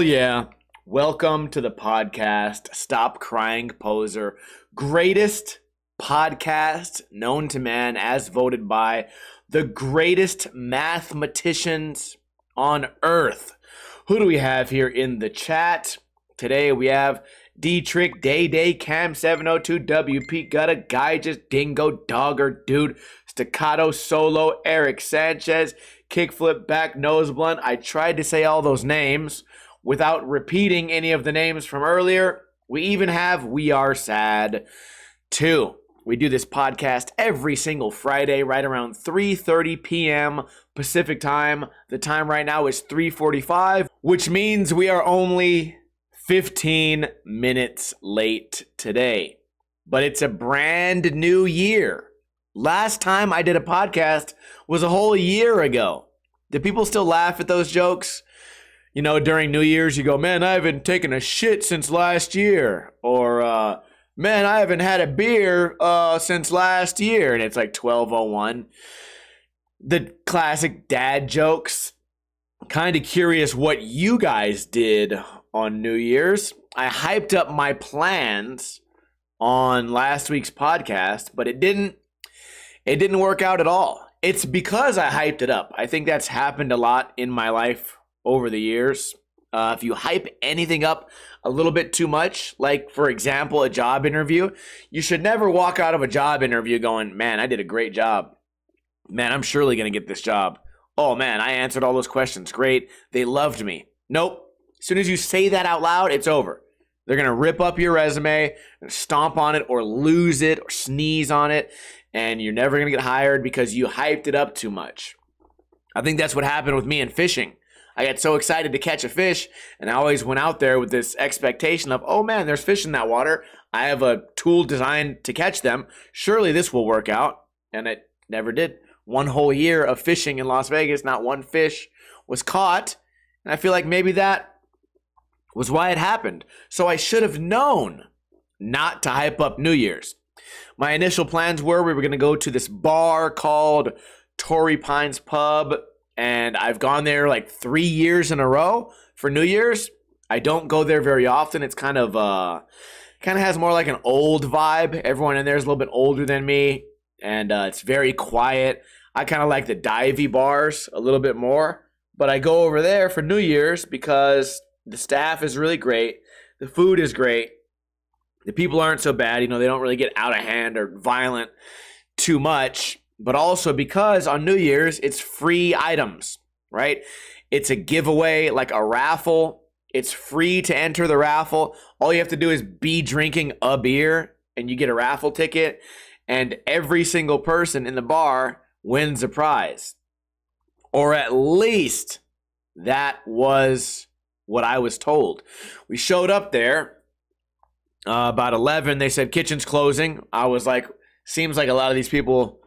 yeah. Welcome to the podcast, Stop Crying Poser. Greatest podcast known to man as voted by the greatest mathematicians on earth. Who do we have here in the chat? Today we have D-Trick, Day, Cam702, WP, Gutta, Guy, Just Dingo, Dogger, Dude, Staccato, Solo, Eric Sanchez, Kickflip, Back, Nose Blunt. I tried to say all those names without repeating any of the names from earlier. We even have We Are Sad 2. We do this podcast every single Friday right around 3:30 p.m. Pacific time. The time right now is 3:45, which means we are only 15 minutes late today. But it's a brand new year. Last time I did a podcast was a whole year ago. Do people still laugh at those jokes? You know, during New Year's, you go, man, I haven't taken a shit since last year. Or, man, I haven't had a beer since last year. And it's like 12:01. The classic dad jokes. Kind of curious what you guys did on New Year's. I hyped up my plans on last week's podcast, but it didn't work out at all. It's because I hyped it up. I think that's happened a lot in my life over the years. If you hype anything up a little bit too much, like, for example, a job interview, you should never walk out of a job interview going, man, I did a great job. Man, I'm surely going to get this job. Oh, man, I answered all those questions. Great. They loved me. Nope. As soon as you say that out loud, it's over. They're going to rip up your resume, stomp on it, or lose it, or sneeze on it, and you're never going to get hired because you hyped it up too much. I think that's what happened with me in fishing. I got so excited to catch a fish, and I always went out there with this expectation of, oh man, there's fish in that water. I have a tool designed to catch them. Surely this will work out. And it never did. One whole year of fishing in Las Vegas, not one fish was caught. And I feel like maybe that was why it happened. So I should have known not to hype up New Year's. My initial plans were we were going to go to this bar called Torrey Pines Pub. And I've gone there like 3 years in a row for New Year's. I don't go there very often. It's kind of has more like an old vibe. Everyone in there is a little bit older than me, and it's very quiet. I kind of like the divey bars a little bit more, but I go over there for New Year's because the staff is really great. The food is great. The people aren't so bad. You know, they don't really get out of hand or violent too much. But also because on New Year's, it's free items, right? It's a giveaway, like a raffle. It's free to enter the raffle. All you have to do is be drinking a beer, and you get a raffle ticket. And every single person in the bar wins a prize. Or at least that was what I was told. We showed up there about 11. They said, kitchen's closing. I was like, seems like a lot of these people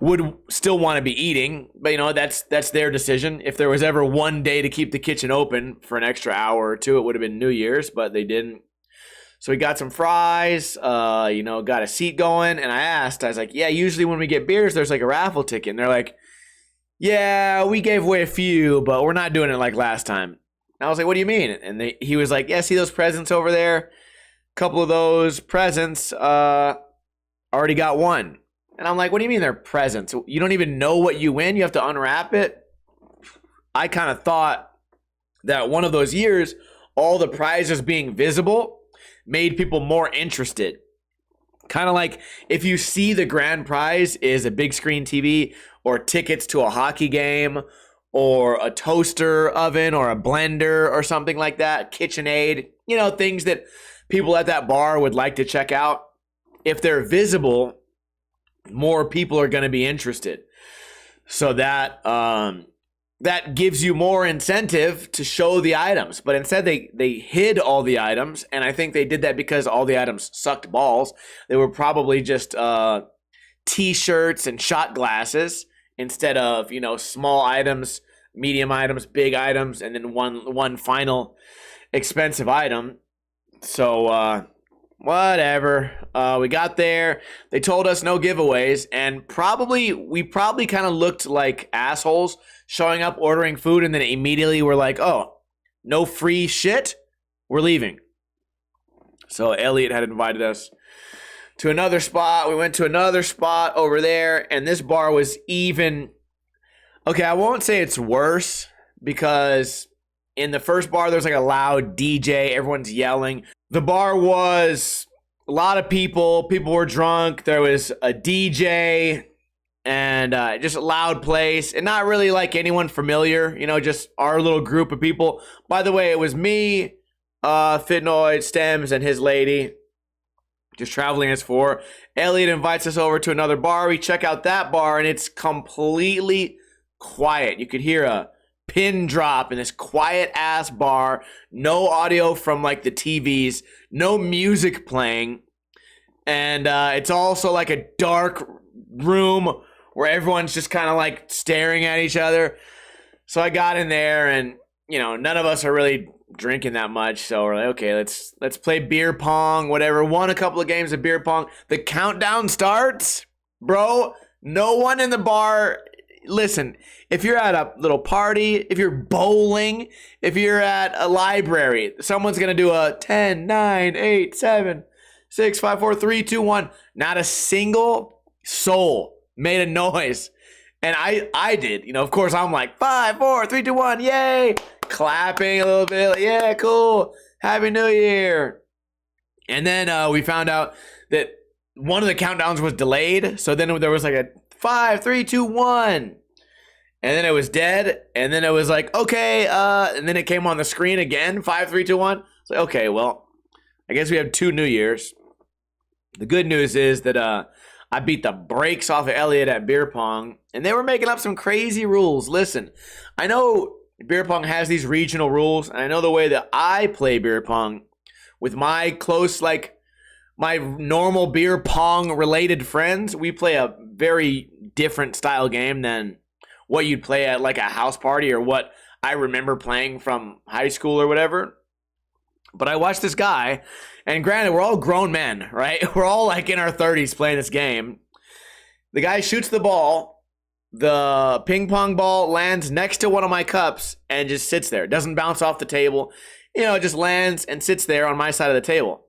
would still want to be eating, but you know, that's their decision. If there was ever one day to keep the kitchen open for an extra hour or two, it would have been New Year's, but they didn't. So we got some fries, got a seat going, and I was like, yeah, usually when we get beers, there's like a raffle ticket. And they're like, yeah, we gave away a few, but we're not doing it like last time. And I was like, what do you mean? And he was like, yeah, see those presents over there? A couple of those presents already got one. And I'm like, what do you mean they're presents? You don't even know what you win? You have to unwrap it? I kind of thought that one of those years, all the prizes being visible made people more interested. Kind of like if you see the grand prize is a big screen TV or tickets to a hockey game or a toaster oven or a blender or something like that, KitchenAid, you know, things that people at that bar would like to check out. If they're visible, more people are going to be interested. So that gives you more incentive to show the items. But instead they hid all the items, and I think they did that because all the items sucked balls. They were probably just t-shirts and shot glasses instead of, you know, small items, medium items, big items, and then one final expensive item. So whatever. We got there. They told us no giveaways, and we probably kind of looked like assholes showing up, ordering food, and then immediately we're like, oh, no free shit. We're leaving. So Elliot had invited us to another spot. We went to another spot over there, and this bar was even... Okay, I won't say it's worse, because in the first bar, there's like a loud DJ. Everyone's yelling. The bar was a lot of people. People were drunk. There was a DJ and just a loud place. And not really like anyone familiar, you know, just our little group of people. By the way, it was me, Fitnoid, Stems, and his lady. Just traveling as four. Elliot invites us over to another bar. We check out that bar, and it's completely quiet. You could hear a pin drop in this quiet ass bar. No audio from like the TVs. No music playing. And it's also like a dark room where everyone's just kind of like staring at each other. So I got in there, and you know, none of us are really drinking that much, so we're like, okay, let's play beer pong, whatever. Won a couple of games of beer pong. The countdown starts, bro. No one in the bar. Listen, if you're at a little party, if you're bowling, if you're at a library, someone's gonna do a 10, 9, 8, 7, 6, 5, 4, 3, 2, 1. Not a single soul made a noise. And I did, you know, of course I'm like 5, 4, 3, 2, 1, yay, clapping a little bit, like, yeah, cool, Happy New Year. And then we found out that one of the countdowns was delayed, so then there was like a 5, 3, 2, 1, and then it was dead, and then it was like, okay, and then it came on the screen again, 5, 3, 2, 1. It's like, okay, well, I guess we have 2 New Years. The good news is that I beat the brakes off of Elliot at beer pong, and they were making up some crazy rules. Listen, I know beer pong has these regional rules, and I know the way that I play beer pong with my close, like, my normal beer pong related friends. We play a very different style game than what you'd play at like a house party or what I remember playing from high school or whatever. But I watched this guy, and granted, we're all grown men, right? We're all like in our 30s playing this game. The guy shoots the ball. The ping pong ball lands next to one of my cups and just sits there. It doesn't bounce off the table. You know, it just lands and sits there on my side of the table.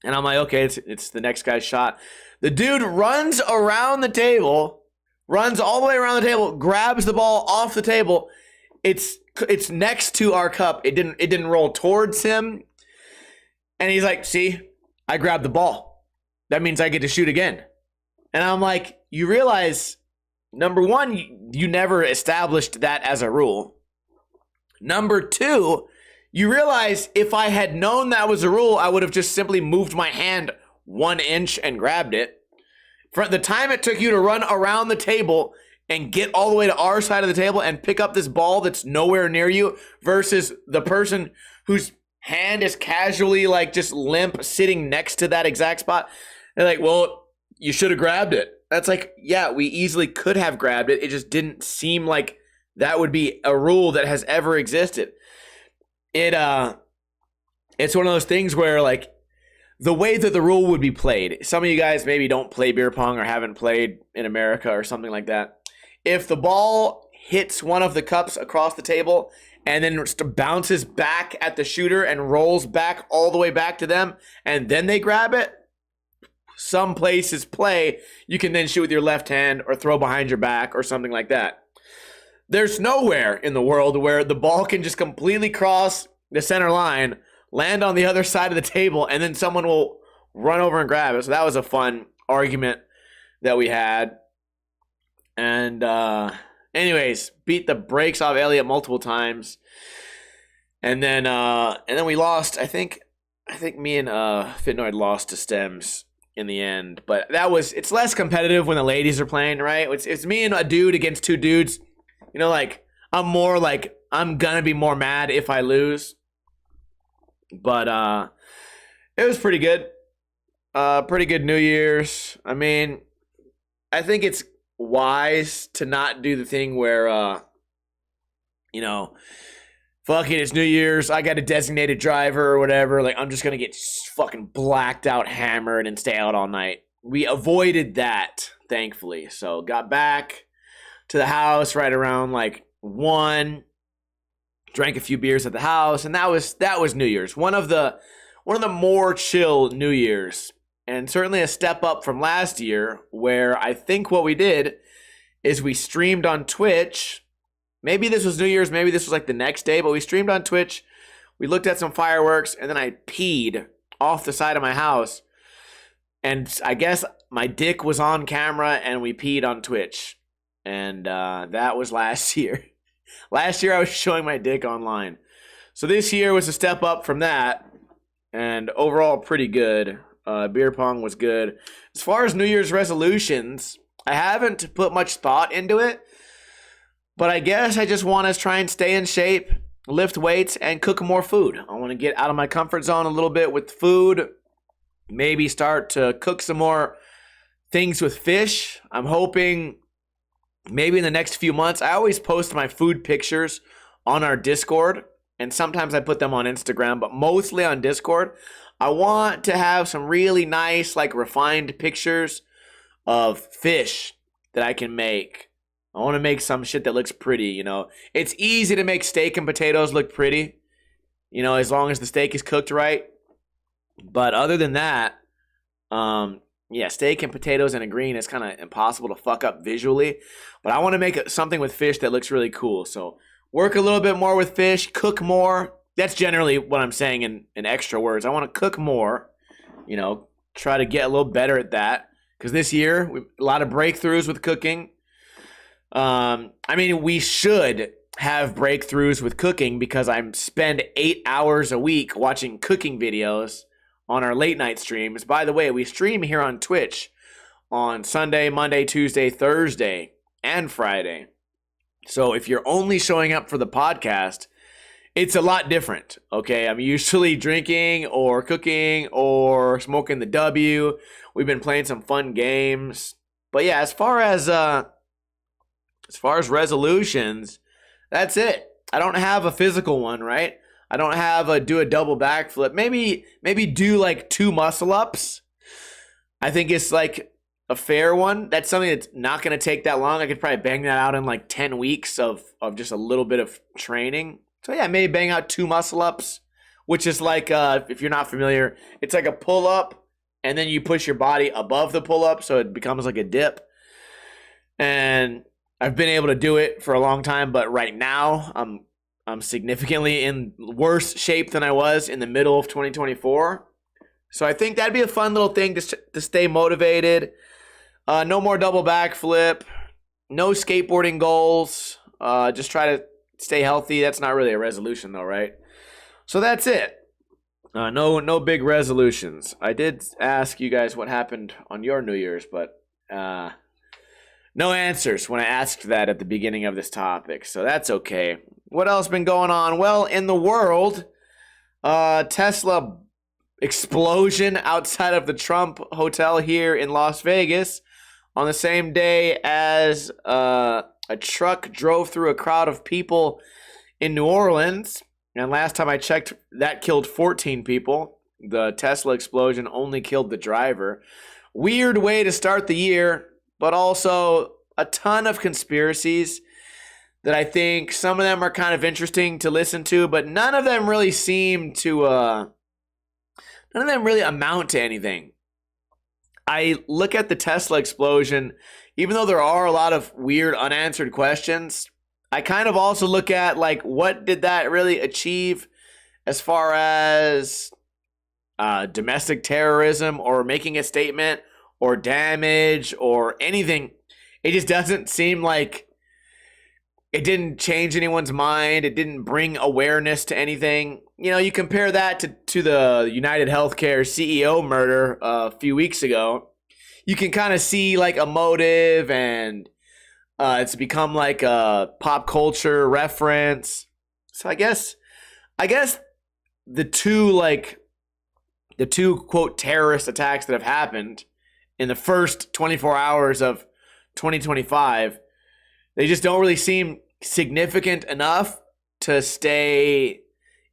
And I'm like, okay, it's the next guy's shot. The dude runs around the table, runs all the way around the table, grabs the ball off the table. It's next to our cup. It didn't roll towards him. And he's like, see, I grabbed the ball. That means I get to shoot again. And I'm like, you realize, number one, you never established that as a rule. Number two, you realize if I had known that was a rule, I would have just simply moved my hand 1 inch and grabbed it. For the time it took you to run around the table and get all the way to our side of the table and pick up this ball that's nowhere near you versus the person whose hand is casually like just limp sitting next to that exact spot. They're like, well, you should have grabbed it. That's like, yeah, we easily could have grabbed it. It just didn't seem like that would be a rule that has ever existed. It's one of those things where like the way that the rule would be played, some of you guys maybe don't play beer pong or haven't played in America or something like that. If the ball hits one of the cups across the table and then bounces back at the shooter and rolls back all the way back to them and then they grab it, some places play, you can then shoot with your left hand or throw behind your back or something like that. There's nowhere in the world where the ball can just completely cross the center line, land on the other side of the table, and then someone will run over and grab it. So that was a fun argument that we had. And anyways, beat the brakes off Elliot multiple times. And then we lost. I think me and Fitnoid lost to Stems in the end. But it's less competitive when the ladies are playing, right? It's me and a dude against 2 dudes. You know, like, I'm more like, I'm gonna be more mad if I lose. But it was pretty good. Pretty good New Year's. I mean, I think it's wise to not do the thing where, you know, fuck it, it's New Year's, I got a designated driver or whatever. Like, I'm just gonna get fucking blacked out, hammered, and stay out all night. We avoided that, thankfully. So, got back to the house right around like 1, drank a few beers at the house, and that was New Year's. One of the more chill New Year's, and certainly a step up from last year, where I think what we did is we streamed on Twitch. Maybe this was New Year's, maybe this was like the next day, but we streamed on Twitch. We looked at some fireworks, and then I peed off the side of my house. And I guess my dick was on camera, and we peed on Twitch. And that was last year. Last year I was showing my dick online. So this year was a step up from that. And overall pretty good. Beer pong was good. As far as New Year's resolutions, I haven't put much thought into it. But I guess I just want to try and stay in shape, lift weights, and cook more food. I want to get out of my comfort zone a little bit with food. Maybe start to cook some more things with fish. I'm hoping maybe in the next few months. I always post my food pictures on our Discord, and sometimes I put them on Instagram, but mostly on Discord. I want to have some really nice, like, refined pictures of fish that I can make. I want to make some shit that looks pretty, you know. It's easy to make steak and potatoes look pretty, you know, as long as the steak is cooked right. But other than that, yeah, steak and potatoes and a green is kind of impossible to fuck up visually. But I want to make something with fish that looks really cool. So work a little bit more with fish, cook more. That's generally what I'm saying in extra words. I want to cook more, you know, try to get a little better at that. Because this year, a lot of breakthroughs with cooking. I mean, we should have breakthroughs with cooking because I spend 8 hours a week watching cooking videos on our late night streams. By the way, we stream here on Twitch on Sunday, Monday, Tuesday, Thursday, and Friday. So if you're only showing up for the podcast, it's a lot different, okay? I'm usually drinking or cooking or smoking the W. We've been playing some fun games. But yeah, as far as resolutions, that's it. I don't have a physical one, right? I don't have do a double backflip. Maybe do like 2 muscle ups. I think it's like a fair one. That's something that's not going to take that long. I could probably bang that out in like 10 weeks of just a little bit of training. So yeah, maybe bang out 2 muscle ups, which is like, if you're not familiar, it's like a pull up and then you push your body above the pull up. So it becomes like a dip. And I've been able to do it for a long time, but right now I'm significantly in worse shape than I was in the middle of 2024. So I think that'd be a fun little thing to stay motivated. No more double backflip. No skateboarding goals. Just try to stay healthy. That's not really a resolution though, right? So that's it. No big resolutions. I did ask you guys what happened on your New Year's, but no answers when I asked that at the beginning of this topic, so that's okay. What else been going on? Well, in the world, Tesla explosion outside of the Trump Hotel here in Las Vegas on the same day as a truck drove through a crowd of people in New Orleans. And last time I checked, that killed 14 people. The Tesla explosion only killed the driver. Weird way to start the year, but also a ton of conspiracies that I think some of them are kind of interesting to listen to, but none of them really seem to, none of them really amount to anything. I look at the Tesla explosion, even though there are a lot of weird unanswered questions, I kind of also look at, like, what did that really achieve as far as domestic terrorism or making a statement or damage or anything. It just doesn't seem like it didn't change anyone's mind. It didn't bring awareness to anything. You know, you compare that to the United Healthcare CEO murder a few weeks ago. You can kind of see like a motive, and it's become like a pop culture reference. So I guess the two quote terrorist attacks that have happened in the first 24 hours of 2025, they just don't really seem significant enough to stay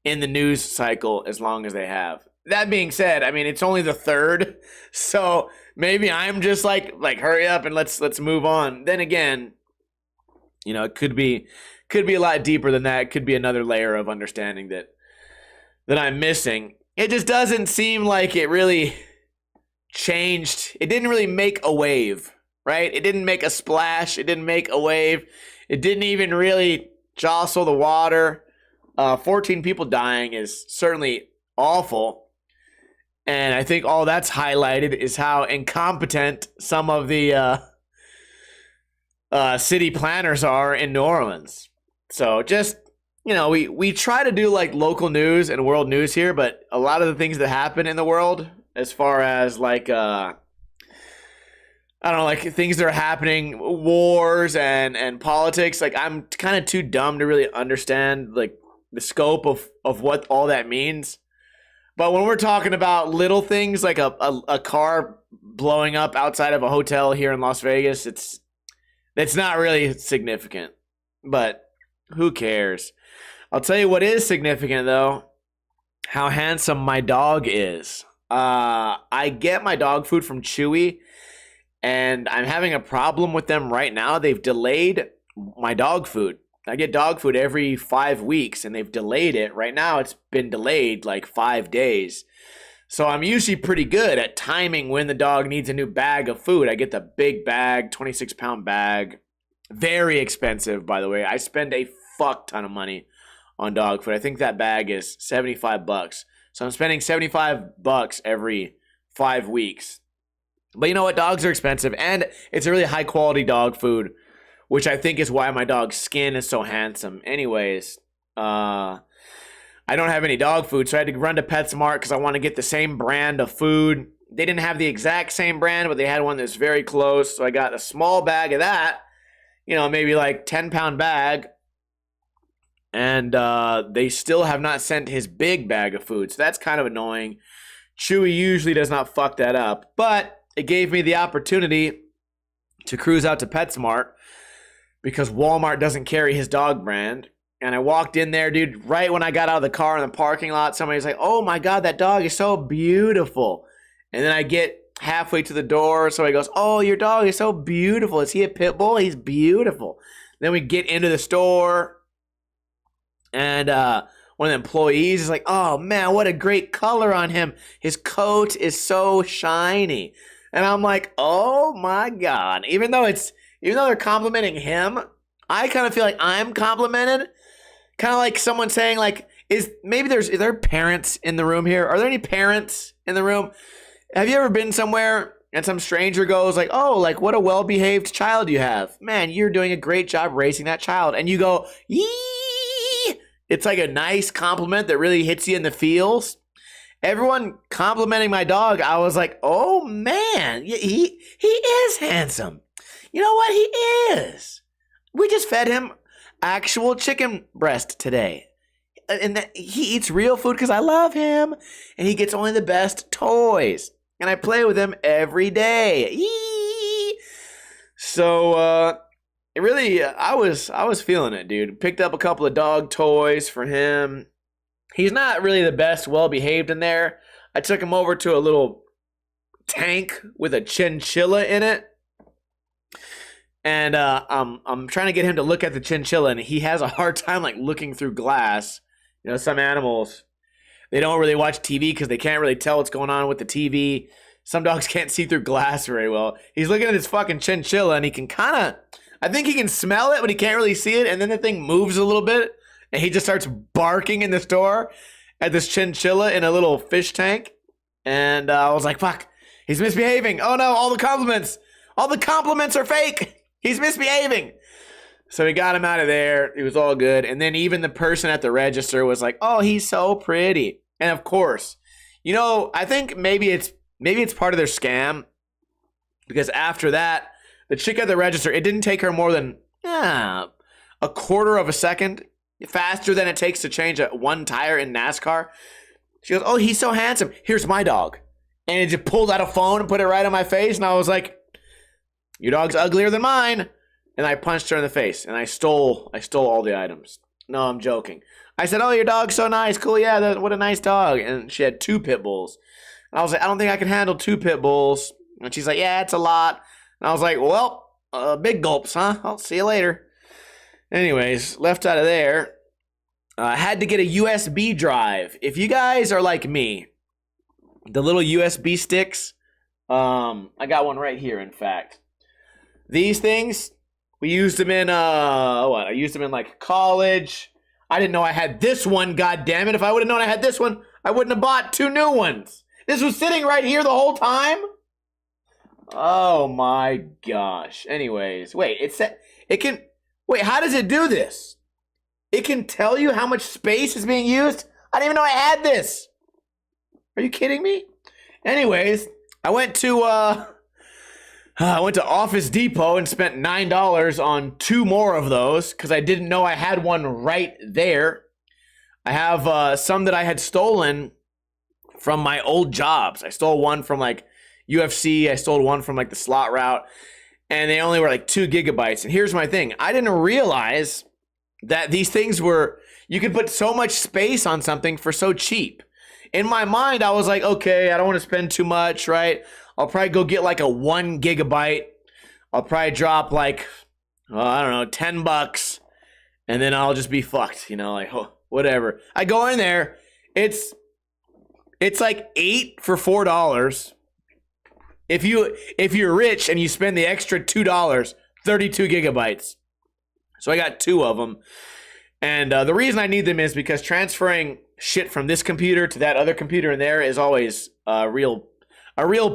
in the news cycle as long as they have. That being said, I mean, it's only the third, so maybe I'm just like hurry up and let's move on. Then again, you know, it could be could be a lot deeper than that. It could be another layer of understanding that I'm missing. It just doesn't seem like it really changed. It didn't really make a wave, right? It didn't make a splash. It didn't make a wave. It didn't even really jostle the water. 14 people dying is certainly awful. And I think all that's highlighted is how incompetent some of the city planners are in New Orleans. So just, we try to do like local news and world news here, but a lot of the things that happen in the world, as far as like, I don't know, like things that are happening, wars and politics, like I'm kind of too dumb to really understand like the scope of what all that means. But when we're talking about little things like a car blowing up outside of a hotel here in Las Vegas, it's not really significant. But who cares? I'll tell you what is significant, though, how handsome my dog is. I get my dog food from Chewy, and I'm having a problem with them right now. They've delayed my dog food. I get dog food every 5 weeks, and they've delayed it. Right now, it's been delayed like 5 days. So I'm usually pretty good at timing when the dog needs a new bag of food. I get the big bag, 26-pound bag. Very expensive, by the way. I spend a fuck ton of money on dog food. I think that bag is $75. So I'm spending $75 every 5 weeks. But you know what? Dogs are expensive, and it's a really high-quality dog food, which I think is why my dog's skin is so handsome. Anyways, I don't have any dog food, so I had to run to PetSmart because I want to get the same brand of food. They didn't have the exact same brand, but they had one that's very close. So I got a small bag of that, maybe like 10-pound bag. And they still have not sent his big bag of food. So that's kind of annoying. Chewy usually does not fuck that up. But it gave me the opportunity to cruise out to PetSmart because Walmart doesn't carry his dog brand. And I walked in there, dude, right when I got out of the car in the parking lot, somebody's like, oh my God, that dog is so beautiful. And then I get halfway to the door, somebody goes, oh, your dog is so beautiful. Is he a pit bull? He's beautiful. Then we get into the store, and one of the employees is like, oh man, what a great color on him. His coat is so shiny. And I'm like, oh my God. Even though they're complimenting him, I kind of feel like I'm complimented. Kind of like someone saying, like, is there parents in the room here? Are there any parents in the room? Have you ever been somewhere and some stranger goes like, oh, like what a well-behaved child you have. Man, you're doing a great job raising that child. And you go, yee! It's like a nice compliment that really hits you in the feels. Everyone complimenting my dog, I was like, oh man, he is handsome. You know what? He is. We just fed him actual chicken breast today. And he eats real food because I love him. And he gets only the best toys. And I play with him every day. Yee! So, it really, I was feeling it, dude. Picked up a couple of dog toys for him. He's not really the best well-behaved in there. I took him over to a little tank with a chinchilla in it. And I'm trying to get him to look at the chinchilla, and he has a hard time like looking through glass. Some animals, they don't really watch TV because they can't really tell what's going on with the TV. Some dogs can't see through glass very well. He's looking at his fucking chinchilla, and he can I think he can smell it, but he can't really see it. And then the thing moves a little bit, and he just starts barking in the store at this chinchilla in a little fish tank. And I was like, fuck, he's misbehaving. Oh no, all the compliments are fake. He's misbehaving. So we got him out of there. It was all good. And then even the person at the register was like, oh, he's so pretty. And of course, I think maybe it's part of their scam. Because after that, the chick at the register, it didn't take her more than a quarter of a second. Faster than it takes to change one tire in NASCAR. She goes, oh, he's so handsome. Here's my dog. And it just pulled out a phone and put it right on my face. And I was like, your dog's uglier than mine. And I punched her in the face. And I stole all the items. No, I'm joking. I said, oh, your dog's so nice. Cool, yeah, what a nice dog. And she had 2 pit bulls. And I was like, I don't think I can handle 2 pit bulls. And she's like, yeah, it's a lot. And I was like, well, big gulps, huh? I'll see you later. Anyways, left out of there. I had to get a USB drive. If you guys are like me, the little USB sticks, I got one right here, in fact. These things, we used them in, I used them in like college. I didn't know I had this one, god damn it. If I would have known I had this one, I wouldn't have bought 2 new ones. This was sitting right here the whole time? Oh my gosh. Anyways, wait, how does it do this? It can tell you how much space is being used? I didn't even know I had this. Are you kidding me? Anyways, I went to Office Depot and spent $9 on 2 more of those because I didn't know I had one right there. I have some that I had stolen from my old jobs. I stole one from like UFC. I stole one from like the slot route, and they only were like 2 gigabytes. And here's my thing. I didn't realize that these things you could put so much space on something for so cheap. In my mind, I was like, okay, I don't want to spend too much, right? I'll probably go get like a 1 gigabyte. I'll probably drop like, I don't know, $10, and then I'll just be fucked, like, whatever. I go in there, it's like 8 for $4. If you're rich and you spend the extra $2, 32 gigabytes. So I got 2 of them. And the reason I need them is because transferring shit from this computer to that other computer in there is always a real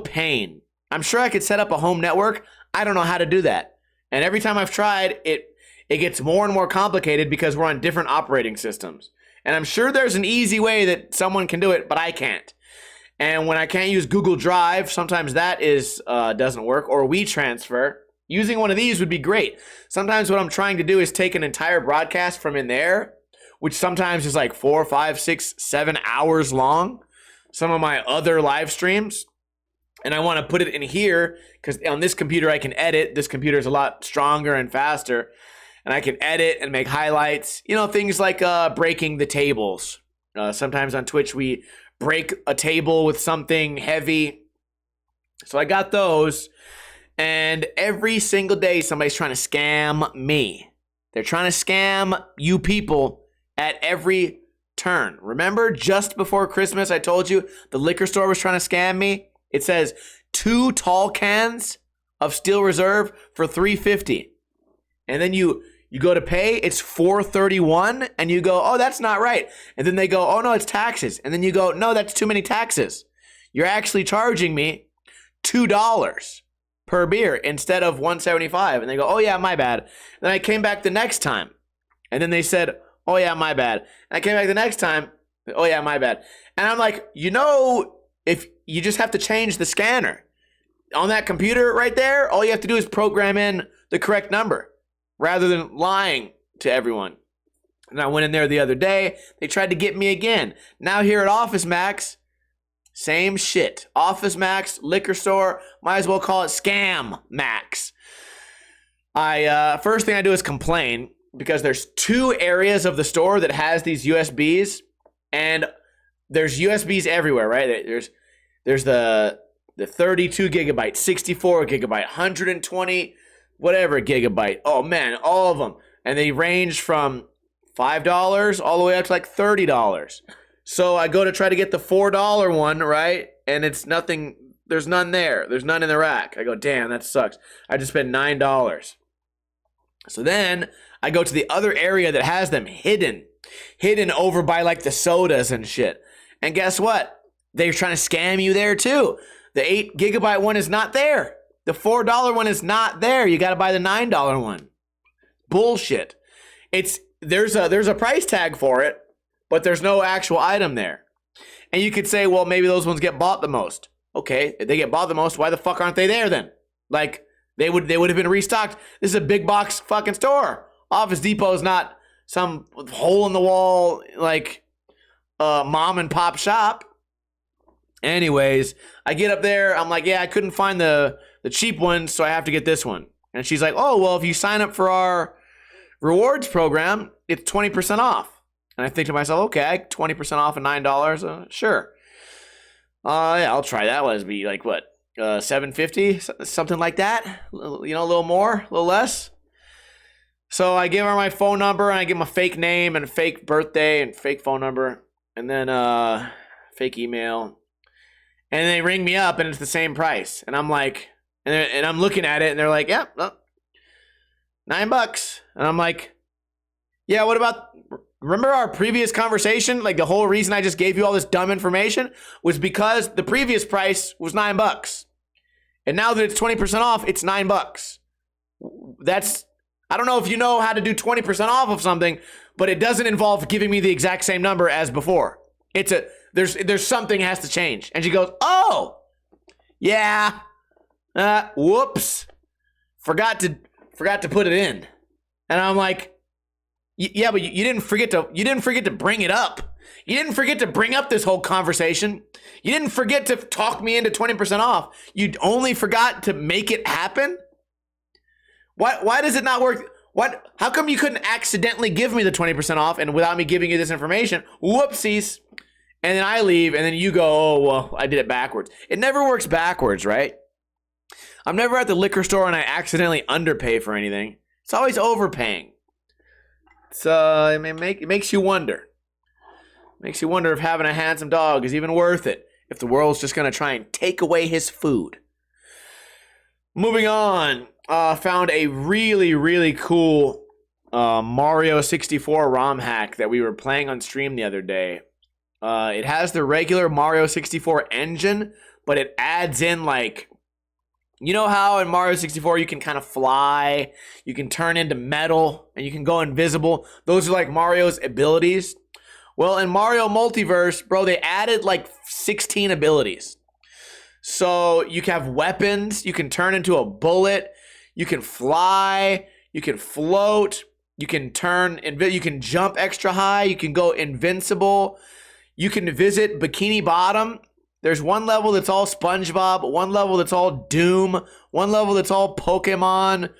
pain. I'm sure I could set up a home network. I don't know how to do that. And every time I've tried, it gets more and more complicated because we're on different operating systems. And I'm sure there's an easy way that someone can do it, but I can't. And when I can't use Google Drive, sometimes that doesn't work, or WeTransfer. Using one of these would be great. Sometimes what I'm trying to do is take an entire broadcast from in there, which sometimes is like 4, 5, 6, 7 hours long. Some of my other live streams. And I want to put it in here because on this computer I can edit. This computer is a lot stronger and faster. And I can edit and make highlights. Things like breaking the tables. Sometimes on Twitch we break a table with something heavy. So I got those. And every single day, somebody's trying to scam me. They're trying to scam you people at every turn. Remember, just before Christmas, I told you the liquor store was trying to scam me? It says 2 tall cans of Steel Reserve for $3.50. And then you go to pay, it's $4.31, and you go, oh, that's not right. And then they go, oh, no, it's taxes. And then you go, no, that's too many taxes. You're actually charging me $2 per beer instead of $1.75. And they go, oh yeah, my bad. Then I came back the next time. And then they said, oh yeah, my bad. And I came back the next time. Oh yeah, my bad. And I'm like, if you just have to change the scanner on that computer right there, all you have to do is program in the correct number rather than lying to everyone. And I went in there the other day. They tried to get me again. Now here at Office Max, same shit. Office Max, liquor store, might as well call it Scam Max. First thing I do is complain because there's 2 areas of the store that has these USBs, and there's USBs everywhere, right? There's the 32 gigabyte, 64 gigabyte, 120 whatever gigabyte. Oh man, all of them. And they range from $5 all the way up to like $30. So I go to try to get the $4 one, right? And it's nothing, there's none there. There's none in the rack. I go, damn, that sucks. I just spent $9. So then I go to the other area that has them hidden over by like the sodas and shit. And guess what? They're trying to scam you there too. The 8 gigabyte one is not there. The $4 one is not there. You got to buy the $9 one. Bullshit. There's a price tag for it, but there's no actual item there. And you could say, well, maybe those ones get bought the most. Okay, if they get bought the most, why the fuck aren't they there then? Like, they would have been restocked. This is a big box fucking store. Office Depot is not some hole in the wall, like, mom and pop shop. Anyways, I get up there. I'm like, yeah, I couldn't find the cheap one, so I have to get this one. And she's like, oh, well, if you sign up for our rewards program, it's 20% off. And I think to myself, okay, 20% off at $9, sure. Yeah, I'll try that. It'd be like what, $7.50, something like that. A little more, a little less. So I give her my phone number and I give them a fake name and a fake birthday and fake phone number and then fake email. And they ring me up and it's the same price. And I'm like, and I'm looking at it and they're like, yeah, well, $9. And I'm like, yeah, what about, remember our previous conversation? Like the whole reason I just gave you all this dumb information was because the previous price was $9. And now that it's 20% off, it's $9. That's, I don't know if you know how to do 20% off of something, but it doesn't involve giving me the exact same number as before. There's something has to change. And she goes, oh, yeah, whoops, forgot to put it in. And I'm like, yeah, but you didn't forget to bring it up. You didn't forget to bring up this whole conversation. You didn't forget to talk me into 20% off. You only forgot to make it happen. Why does it not work? How come you couldn't accidentally give me the 20% off and without me giving you this information? Whoopsies. And then I leave and then you go, oh, well, I did it backwards. It never works backwards, right? I'm never at the liquor store and I accidentally underpay for anything. It's always overpaying. So it makes you wonder. Makes you wonder if having a handsome dog is even worth it. If the world's just going to try and take away his food. Moving on. Found a really, really cool Mario 64 ROM hack that we were playing on stream the other day. It has the regular Mario 64 engine, but it adds in like, you know how in Mario 64 you can kind of fly, you can turn into metal, and you can go invisible? Those are like Mario's abilities. Well, in Mario Multiverse, bro, they added like 16 abilities. So you can have weapons, you can turn into a bullet, you can fly, you can float, you can you can jump extra high, you can go invincible, you can visit Bikini Bottom. There's one level that's all SpongeBob, one level that's all Doom, one level that's all Pokemon,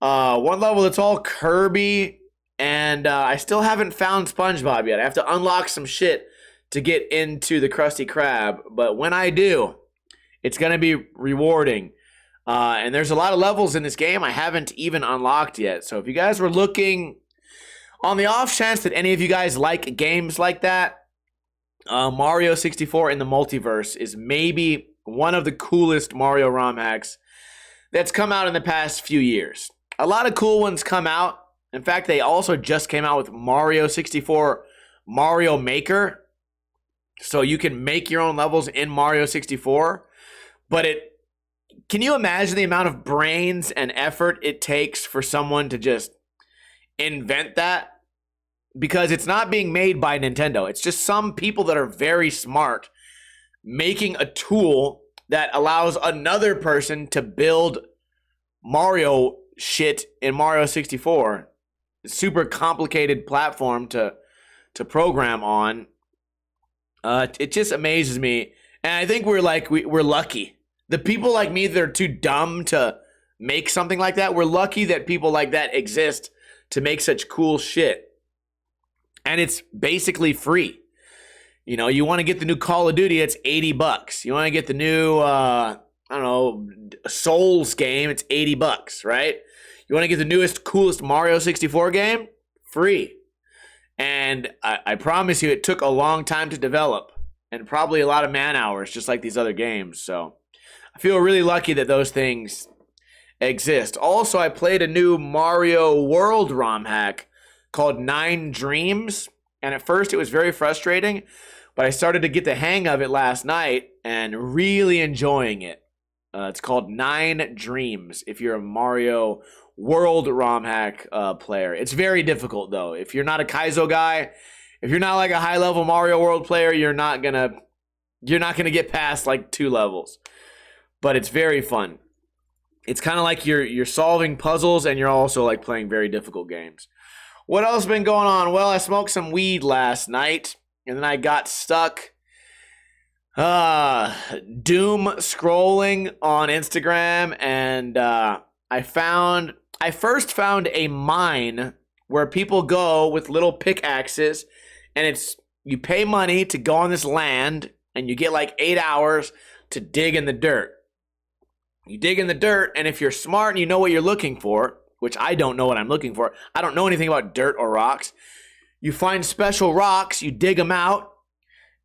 one level that's all Kirby, and I still haven't found SpongeBob yet. I have to unlock some shit to get into the Krusty Krab, but when I do, it's going to be rewarding. And there's a lot of levels in this game I haven't even unlocked yet. So if you guys were looking, on the off chance that any of you guys like games like that, Mario 64 in the Multiverse is maybe one of the coolest Mario ROM hacks that's come out in the past few years. A lot of cool ones come out. In fact, they also just came out with Mario 64 Mario Maker. So you can make your own levels in Mario 64. But can you imagine the amount of brains and effort it takes for someone to just invent that? Because it's not being made by Nintendo. It's just some people that are very smart making a tool that allows another person to build Mario shit in Mario 64. Super complicated platform to program on. It just amazes me. And I think we're lucky. The people like me that are too dumb to make something like that, we're lucky that people like that exist to make such cool shit. And it's basically free. You know, you want to get the new Call of Duty, it's $80. You want to get the new, Souls game, it's $80, right? You want to get the newest, coolest Mario 64 game? Free. And I promise you, it took a long time to develop. And probably a lot of man hours, just like these other games. So I feel really lucky that those things exist. Also, I played a new Mario World ROM hack called 9 Dreams. And at first it was very frustrating, but I started to get the hang of it last night and really enjoying it. It's called 9 Dreams if you're a Mario World ROM hack player. It's very difficult though. If you're not a Kaizo guy, if you're not like a high level Mario World player, you're not gonna get past like 2 levels. But it's very fun. It's kind of like you're solving puzzles and you're also like playing very difficult games. What else has been going on? Well, I smoked some weed last night, and then I got stuck doom scrolling on Instagram, and I first found a mine where people go with little pickaxes, and you pay money to go on this land, and you get like 8 hours to dig in the dirt. You dig in the dirt, and if you're smart and you know what you're looking for, which I don't know what I'm looking for. I don't know anything about dirt or rocks. You find special rocks, you dig them out,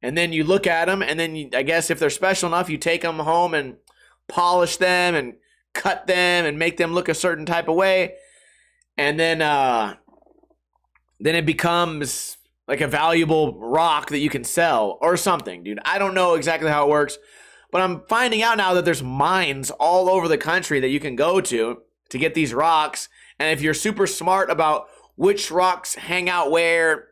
and then you look at them, and then I guess if they're special enough, you take them home and polish them and cut them and make them look a certain type of way. And then it becomes like a valuable rock that you can sell or something, dude. I don't know exactly how it works, but I'm finding out now that there's mines all over the country that you can go to get these rocks. And if you're super smart about which rocks hang out where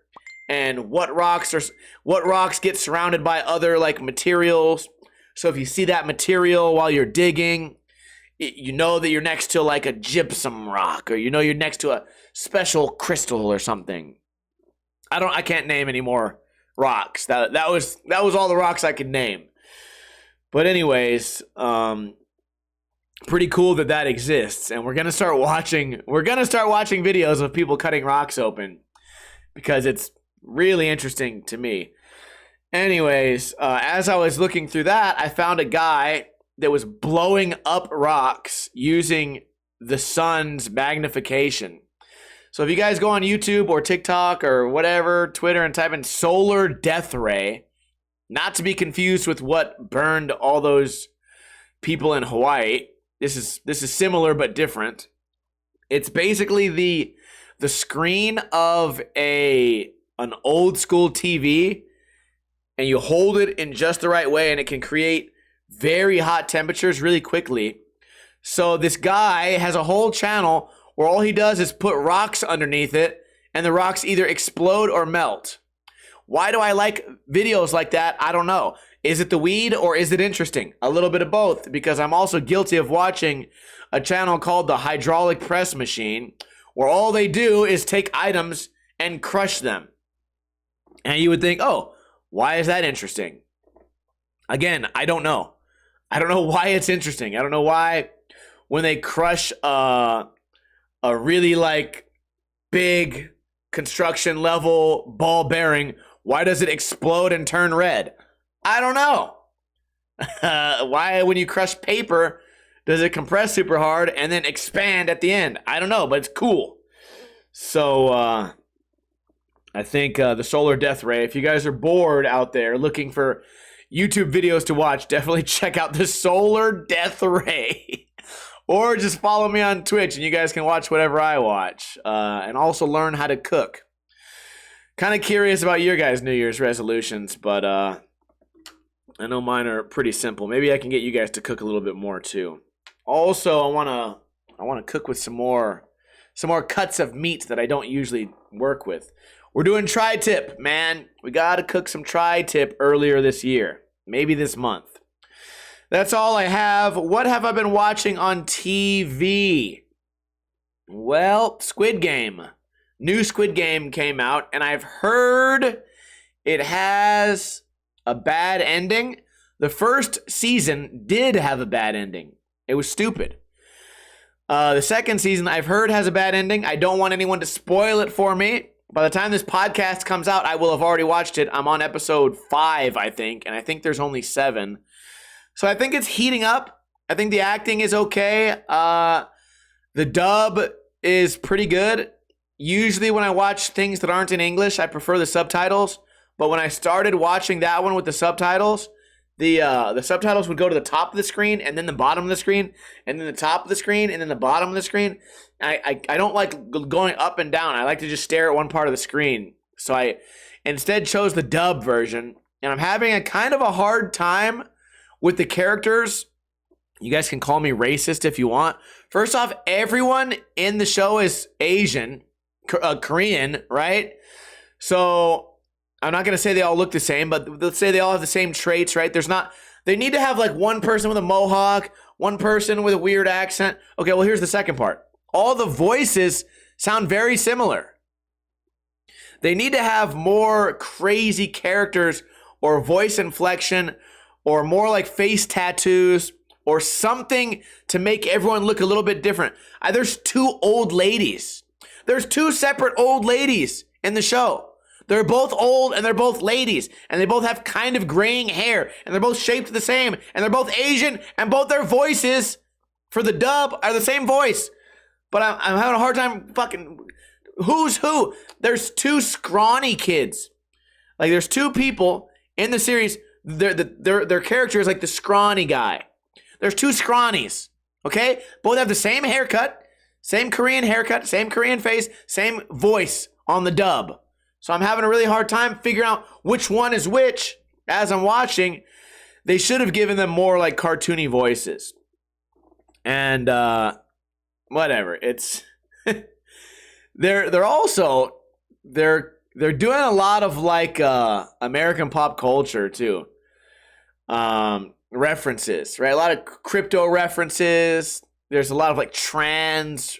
and what rocks get surrounded by other like materials. So if you see that material while you're digging, you know that you're next to like a gypsum rock, or you know you're next to a special crystal or something. I can't name any more rocks. That was all the rocks I could name. But anyways, pretty cool that exists, and we're gonna start watching videos of people cutting rocks open because it's really interesting to me. Anyways, as I was looking through that, I found a guy that was blowing up rocks using the sun's magnification. So if you guys go on YouTube or TikTok or whatever, Twitter, and type in solar death ray, not to be confused with what burned all those people in Hawaii. This is similar but different. It's basically the screen of an old school TV, and you hold it in just the right way, and it can create very hot temperatures really quickly. So this guy has a whole channel where all he does is put rocks underneath it, and the rocks either explode or melt. Why do I like videos like that? I don't know. Is it the weed or is it interesting? A little bit of both, because I'm also guilty of watching a channel called the Hydraulic Press Machine, where all they do is take items and crush them. And you would think, oh, why is that interesting? Again, I don't know. I don't know why it's interesting. I don't know why when they crush a really like big construction level ball bearing, why does it explode and turn red? I don't know. Why when you crush paper does it compress super hard and then expand at the end? I don't know, but it's cool. So I think the solar death ray, if you guys are bored out there looking for YouTube videos to watch, definitely check out the solar death ray. Or just follow me on Twitch and you guys can watch whatever I watch. And also learn how to cook. Kind of curious about your guys' New Year's resolutions, but I know mine are pretty simple. Maybe I can get you guys to cook a little bit more too. Also, I wanna cook with some more cuts of meat that I don't usually work with. We're doing tri-tip, man. We gotta cook some tri-tip earlier this year, maybe this month. That's all I have. What have I been watching on TV? Well, Squid Game. New Squid Game came out, and I've heard it has a bad ending. The first season did have a bad ending. It was stupid. The second season, I've heard, has a bad ending. I don't want anyone to spoil it for me. By the time this podcast comes out, I will have already watched it. I'm on episode 5, I think, and I think there's only 7. So I think it's heating up. I think the acting is okay. The dub is pretty good. Usually when I watch things that aren't in English, I prefer the subtitles. But when I started watching that one with the subtitles, the subtitles would go to the top of the screen and then the bottom of the screen and then the top of the screen and then the bottom of the screen. I don't like going up and down. I like to just stare at one part of the screen. So I instead chose the dub version, and I'm having a kind of a hard time with the characters. You guys can call me racist if you want. First off, everyone in the show is Asian, Korean, right? So I'm not going to say they all look the same, but let's say they all have the same traits, right? They need to have like one person with a mohawk, one person with a weird accent. Okay, well, here's the second part. All the voices sound very similar. They need to have more crazy characters or voice inflection or more like face tattoos or something to make everyone look a little bit different. There's 2 old ladies. There's 2 separate old ladies in the show. They're both old and they're both ladies, and they both have kind of graying hair, and they're both shaped the same, and they're both Asian, and both their voices for the dub are the same voice. but I'm having a hard time fucking. Who's who? There's two scrawny kids. Like there's two people in the series. Their character is like the scrawny guy. There's two scrawnies. Okay, both have the same haircut, same Korean haircut, same Korean face, same voice on the dub. So I'm having a really hard time figuring out which one is which as I'm watching. They should have given them more like cartoony voices. And whatever. It's they're doing a lot of like American pop culture too. References, right? A lot of crypto references. There's a lot of like trans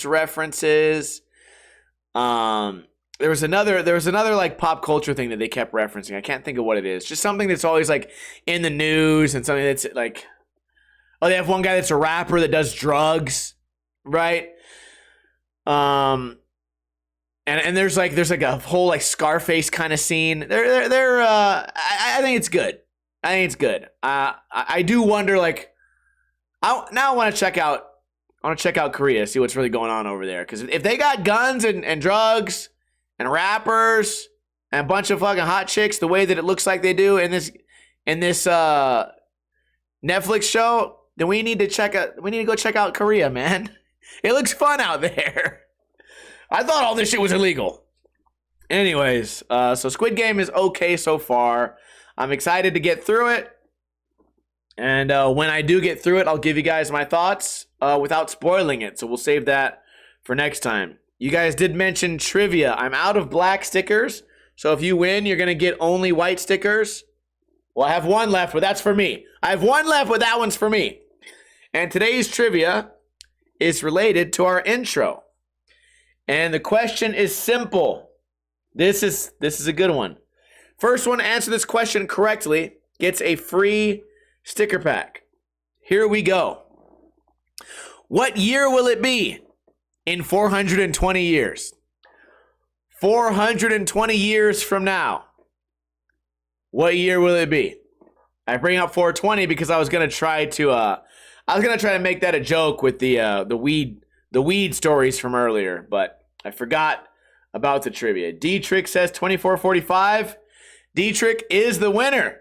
references. There was another like pop culture thing that they kept referencing. I can't think of what it is. Just something that's always like in the news and something that's like, oh, they have one guy that's a rapper that does drugs, right? And there's like a whole like Scarface kind of scene. I think it's good. I do wonder like, I want to check out Korea, see what's really going on over there. Because if they got guns and drugs and rappers and a bunch of fucking hot chicks the way that it looks like they do in this Netflix show, then we need to go check out Korea, man. It looks fun out there. I thought all this shit was illegal. Anyways, so Squid Game is okay so far. I'm excited to get through it. And when I do get through it, I'll give you guys my thoughts without spoiling it. So we'll save that for next time. You guys did mention trivia. I'm out of black stickers. So if you win, you're going to get only white stickers. Well, I have one left, but that's for me. I have one left, but that one's for me. And today's trivia is related to our intro. And the question is simple. This is a good one. First one to answer this question correctly gets a free sticker pack. Here we go. What year will it be in 420 years? 420 years from now. What year will it be? I bring up 420 because I was gonna try to make that a joke with the weed stories from earlier, but I forgot about the trivia. D-Trick says 2445. D-Trick is the winner.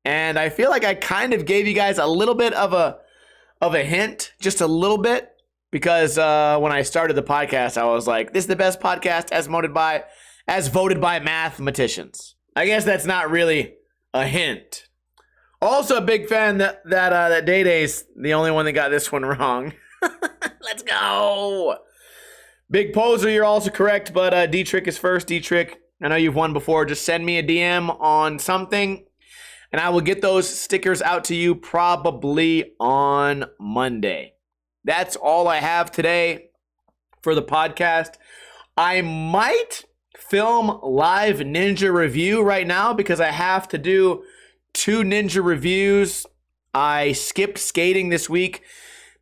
And I feel like I kind of gave you guys a little bit of a hint, just a little bit, because when I started the podcast, I was like, this is the best podcast as voted by mathematicians. I guess that's not really a hint. Also a big fan that Day Day's the only one that got this one wrong. Let's go. Big Poser, you're also correct, but D-Trick is first. D-Trick, I know you've won before. Just send me a DM on something, and I will get those stickers out to you probably on Monday. That's all I have today for the podcast. I might film live Ninja review right now because I have to do 2 Ninja reviews. I skipped skating this week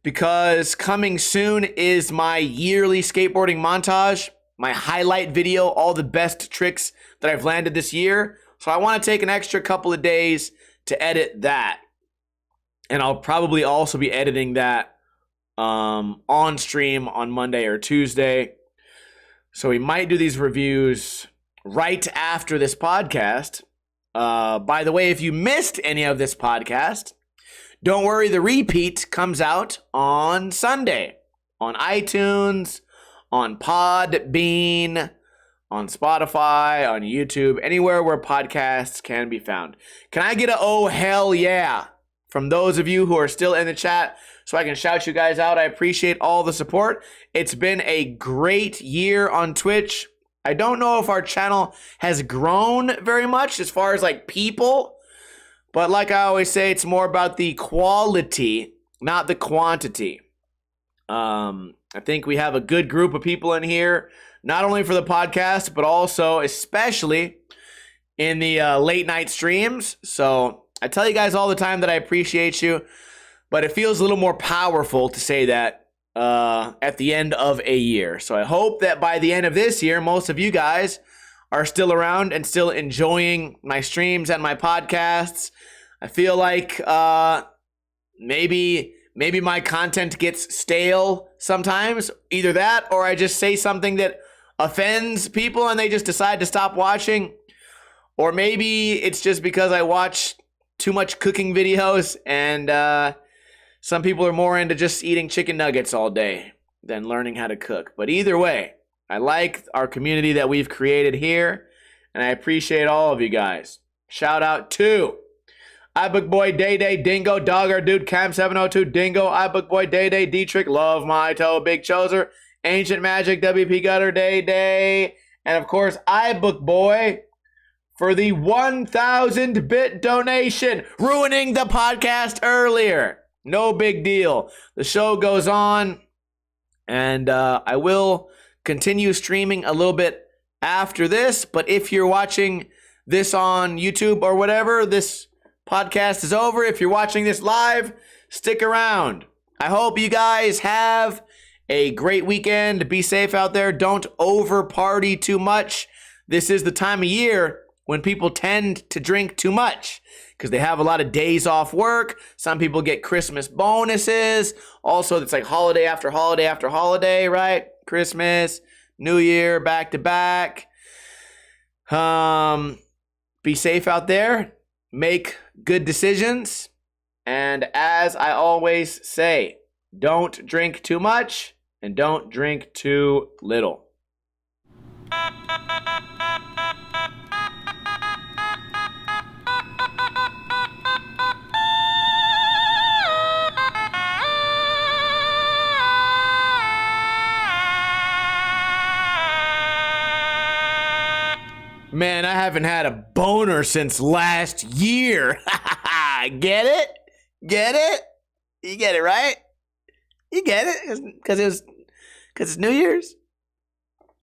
because coming soon is my yearly skateboarding montage, my highlight video, all the best tricks that I've landed this year. So I want to take an extra couple of days to edit that. And I'll probably also be editing that on stream on Monday or Tuesday. So we might do these reviews right after this podcast. By the way, if you missed any of this podcast, don't worry, the repeat comes out on Sunday on iTunes, on Podbean, on Spotify, on YouTube, anywhere where podcasts can be found. Can I get a oh hell yeah from those of you who are still in the chat so I can shout you guys out? I appreciate all the support. It's been a great year on Twitch. I don't know if our channel has grown very much as far as like people, but like I always say, it's more about the quality, not the quantity. I think we have a good group of people in here, not only for the podcast, but also especially in the late night streams. So I tell you guys all the time that I appreciate you, but it feels a little more powerful to say that at the end of a year. So I hope that by the end of this year, most of you guys are still around and still enjoying my streams and my podcasts. I feel like maybe maybe my content gets stale sometimes. Either that or I just say something that offends people and they just decide to stop watching. Or maybe it's just because I watch too much cooking videos and some people are more into just eating chicken nuggets all day than learning how to cook. But either way, I like our community that we've created here, and I appreciate all of you guys. Shout out to iBookBoy, Day, Dingo, Dogger, Dude, Cam702, Dingo, iBookBoy, Day, Dietrich, Love My Toe, Big Choser, Ancient Magic, WP Gutter, Day, and of course, iBookBoy for the 1,000-bit donation, ruining the podcast earlier. No big deal. The show goes on, and I will continue streaming a little bit after this, but if you're watching this on YouTube or whatever, this podcast is over. If you're watching this live, stick around. I hope you guys have a great weekend. Be safe out there. Don't over party too much. This is the time of year when people tend to drink too much because they have a lot of days off work. Some people get Christmas bonuses. Also, it's like holiday after holiday after holiday, right? Christmas, New Year, back to back. Be safe out there. Make good decisions. And as I always say, don't drink too much and don't drink too little. Man, I haven't had a boner since last year. Get it? Get it? You get it, right? You get it? Because it's New Year's?